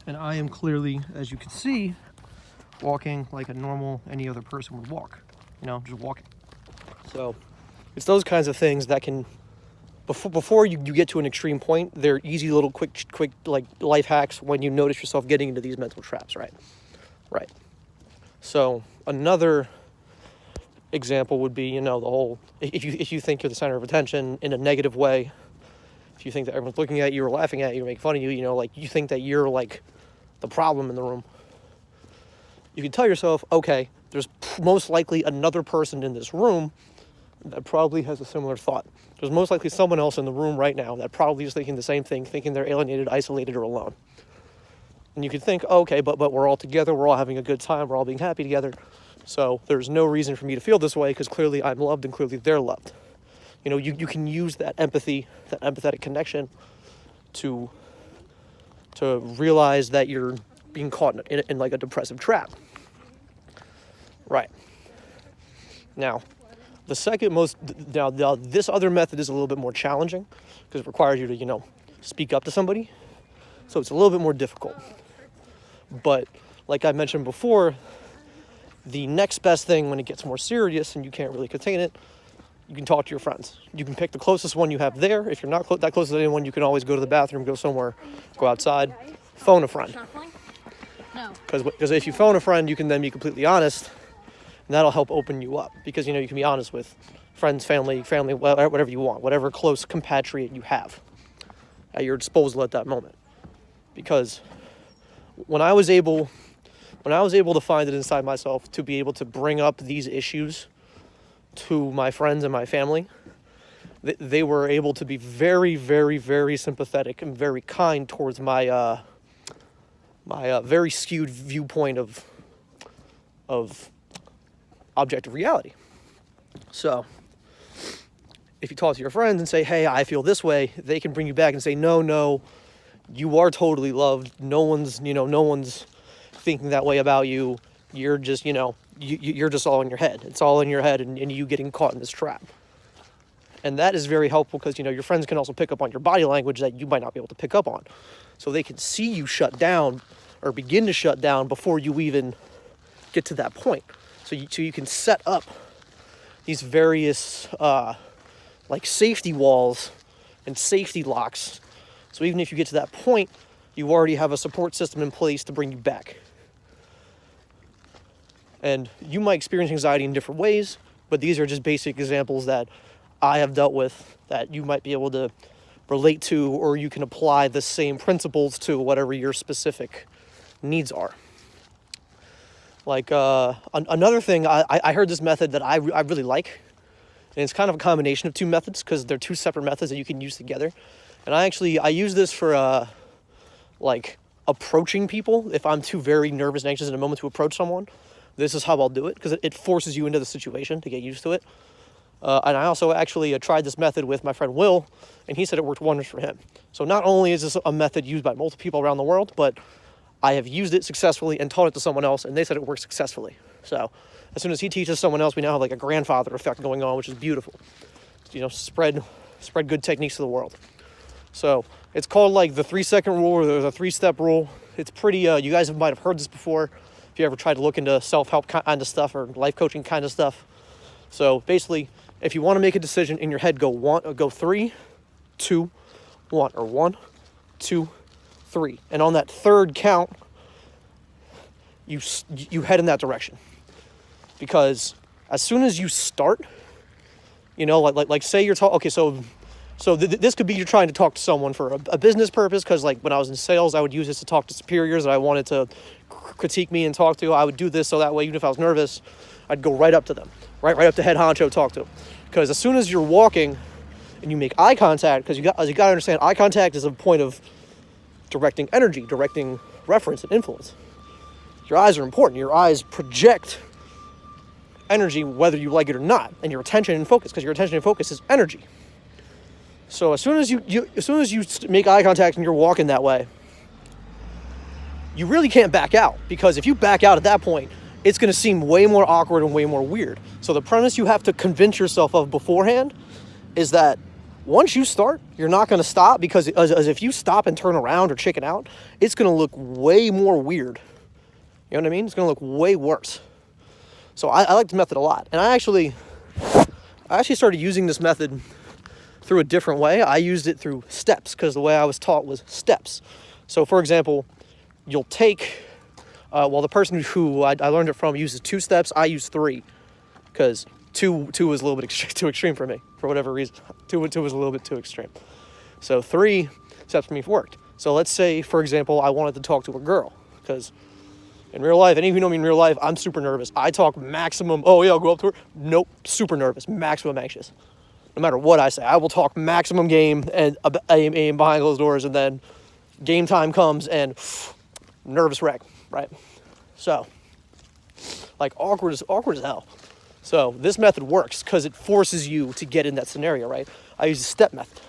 And I am clearly, as you can see, walking like a normal, any other person would walk. Just walking. So it's those kinds of things that can, before you get to an extreme point, they're easy little quick like life hacks when you notice yourself getting into these mental traps, right? Right. So another example would be, the whole, if you think you're the center of attention in a negative way, if you think that everyone's looking at you or laughing at you or making fun of you, like you think that you're like the problem in the room, you can tell yourself, okay, there's most likely another person in this room that probably has a similar thought. There's most likely someone else in the room right now that probably is thinking the same thing, thinking they're alienated, isolated, or alone. And you could think, okay, but we're all together, we're all having a good time, we're all being happy together, so there's no reason for me to feel this way because clearly I'm loved and clearly they're loved. You can use that empathy, that empathetic connection to realize that you're being caught in like a depressive trap. Right. Now, the second most, now this other method is a little bit more challenging because it requires you to, speak up to somebody. So it's a little bit more difficult. But like I mentioned before, the next best thing when it gets more serious and you can't really contain it, you can talk to your friends. You can pick the closest one you have there. If you're not that close to anyone, you can always go to the bathroom, go somewhere, go outside, phone a friend. Because if you phone a friend, you can then be completely honest, and that'll help open you up. Because, you can be honest with friends, family, whatever you want, whatever close compatriot you have at your disposal at that moment. Because when I was able to find it inside myself to be able to bring up these issues to my friends and my family, they were able to be very, very, very sympathetic and very kind towards my very skewed viewpoint of objective reality. So if you talk to your friends and say, hey, I feel this way, they can bring you back and say, no, you are totally loved. No one's thinking that way about you. You're just, you're just all in your head. It's all in your head and you getting caught in this trap. And that is very helpful because, your friends can also pick up on your body language that you might not be able to pick up on. So they can see you shut down or begin to shut down before you even get to that point. So you can set up these various, like safety walls and safety locks. So even if you get to that point, you already have a support system in place to bring you back. And you might experience anxiety in different ways, but these are just basic examples that I have dealt with that you might be able to relate to, or you can apply the same principles to whatever your specific needs are. Like another thing, I heard this method that I really like, and it's kind of a combination of two methods because they're two separate methods that you can use together. And I use this for like approaching people. If I'm too very nervous and anxious in a moment to approach someone, this is how I'll do it because it forces you into the situation to get used to it. And I also actually tried this method with my friend Will, and he said it worked wonders for him. So not only is this a method used by multiple people around the world, but I have used it successfully and taught it to someone else, and they said it works successfully. So as soon as he teaches someone else, we now have like a grandfather effect going on, which is beautiful. Spread good techniques to the world. So it's called like the 3-second rule or the 3-step rule. It's pretty, you guys might have heard this before if you ever tried to look into self-help kind of stuff or life coaching kind of stuff. So basically, if you want to make a decision in your head, go 3, 2, 1, or 1, 2, 3. And on that third count, you head in that direction. Because as soon as you start, like say you're talking, okay, so this could be you're trying to talk to someone for a business purpose, because like when I was in sales, I would use this to talk to superiors that I wanted to critique me and talk to. I would do this so that way, even if I was nervous, I'd go right up to them, right up to head honcho, talk to them. Because as soon as you're walking and you make eye contact, because you got to understand, eye contact is a point of directing energy, directing reference and influence. Your eyes are important. Your eyes project energy whether you like it or not, and your attention and focus, because your attention and focus is energy. So as soon as you make eye contact and you're walking that way, you really can't back out, because if you back out at that point, it's going to seem way more awkward and way more weird. So the premise you have to convince yourself of beforehand is that Once you start, you're not going to stop, because as if you stop and turn around or chicken out, it's going to look way more weird. You know what I mean? It's going to look way worse. So I like this method a lot. And I actually started using this method through a different way. I used it through steps, because the way I was taught was steps. So for example, you'll take, the person who I learned it from uses 2 steps. I use 3, because two was a little bit too extreme for me, for whatever reason. Two was a little bit too extreme. So 3 steps for me worked. So let's say, for example, I wanted to talk to a girl, because in real life, any of you know me in real life, I'm super nervous. I talk maximum, oh yeah, I'll go up to her. Nope, super nervous, maximum anxious. No matter what I say, I will talk maximum game and aim behind closed doors, and then game time comes and nervous wreck, right? So, like awkward as hell. So this method works because it forces you to get in that scenario, right? I use the step method.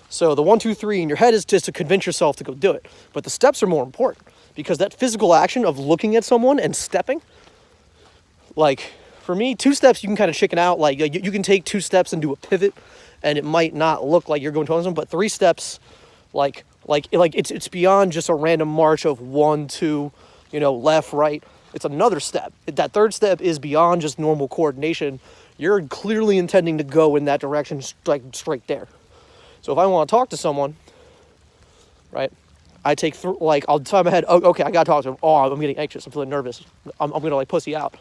So the 1, 2, 3 in your head is just to convince yourself to go do it. But the steps are more important, because that physical action of looking at someone and stepping, like for me, 2 steps you can kind of chicken out. Like you can take 2 steps and do a pivot, and it might not look like you're going towards them. But 3 steps, like it's beyond just a random march of 1, 2, left, right. It's another step. That 3rd step is beyond just normal coordination. You're clearly intending to go in that direction, like straight there. So if I want to talk to someone, right, I take I'll tell my head, oh, okay, I gotta talk to him. Oh, I'm getting anxious. I'm feeling nervous. I'm gonna like pussy out.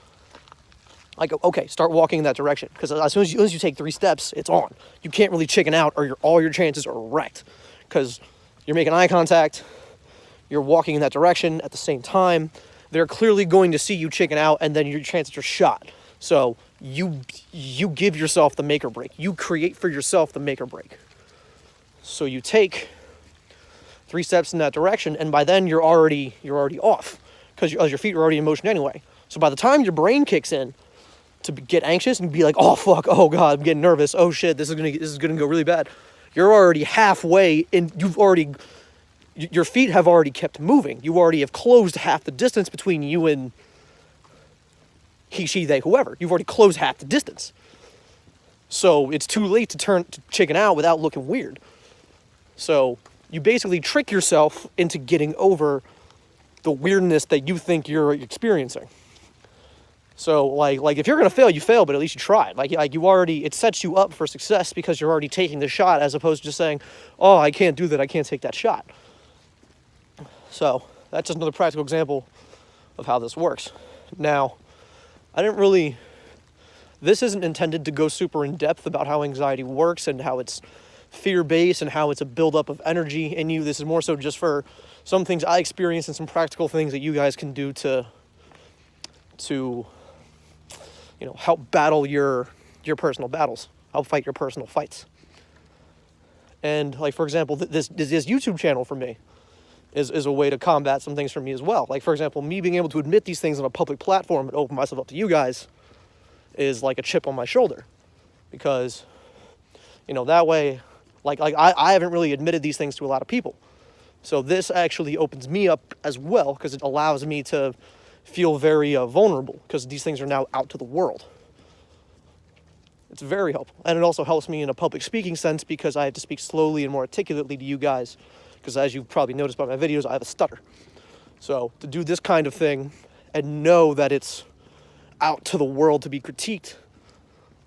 I go, okay, start walking in that direction, because as soon as you take 3 steps, it's on. You can't really chicken out, or all your chances are wrecked, because you're making eye contact. You're walking in that direction at the same time. They're clearly going to see you chicken out, and then your chances are shot. So you give yourself the make or break. You create for yourself the make or break. So you take 3 steps in that direction, and by then you're already off, because your feet are already in motion anyway. So by the time your brain kicks in to get anxious and be like, oh fuck, oh god, I'm getting nervous, oh shit, this is gonna go really bad, you're already halfway in. Your feet have already kept moving. You already have closed half the distance between you and he, she, they, whoever. You've already closed half the distance. So it's too late to chicken out without looking weird. So you basically trick yourself into getting over the weirdness that you think you're experiencing. So like if you're gonna fail, you fail, but at least you tried. It sets you up for success, because you're already taking the shot, as opposed to just saying, oh, I can't do that, I can't take that shot. So that's just another practical example of how this works. Now, this isn't intended to go super in depth about how anxiety works and how it's fear-based and how it's a buildup of energy in you. This is more so just for some things I experience and some practical things that you guys can do to help battle your personal battles, help fight your personal fights. And like, for example, this YouTube channel for me is a way to combat some things for me as well. Like, for example, me being able to admit these things on a public platform and open myself up to you guys is like a chip on my shoulder, because that way, I haven't really admitted these things to a lot of people. So this actually opens me up as well, because it allows me to feel very vulnerable, because these things are now out to the world. It's very helpful. And it also helps me in a public speaking sense, because I have to speak slowly and more articulately to you guys, because as you've probably noticed by my videos, I have a stutter. So to do this kind of thing and know that it's out to the world to be critiqued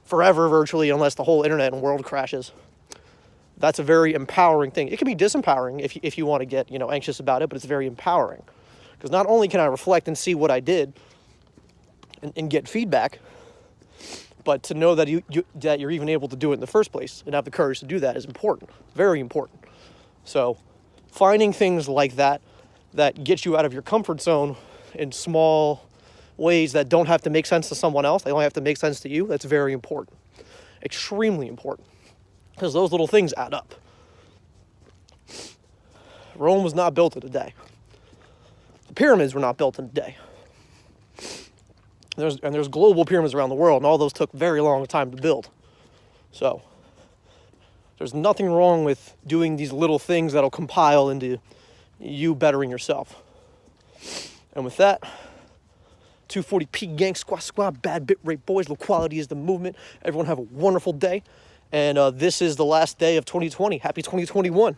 forever, virtually, unless the whole internet and world crashes, that's a very empowering thing. It can be disempowering if you want to get anxious about it, but it's very empowering, because not only can I reflect and see what I did and get feedback, but to know that that you're even able to do it in the first place and have the courage to do that is important, very important. So finding things like that get you out of your comfort zone in small ways that don't have to make sense to someone else, they only have to make sense to you, that's very important, extremely important, because those little things add up. Rome was not built in a day. The pyramids were not built in a day. There's global pyramids around the world, and all those took very long time to build. So there's nothing wrong with doing these little things that'll compile into you bettering yourself. And with that, 240p gang squad, bad bit rate boys, low quality is the movement. Everyone have a wonderful day, And this is the last day of 2020. Happy 2021.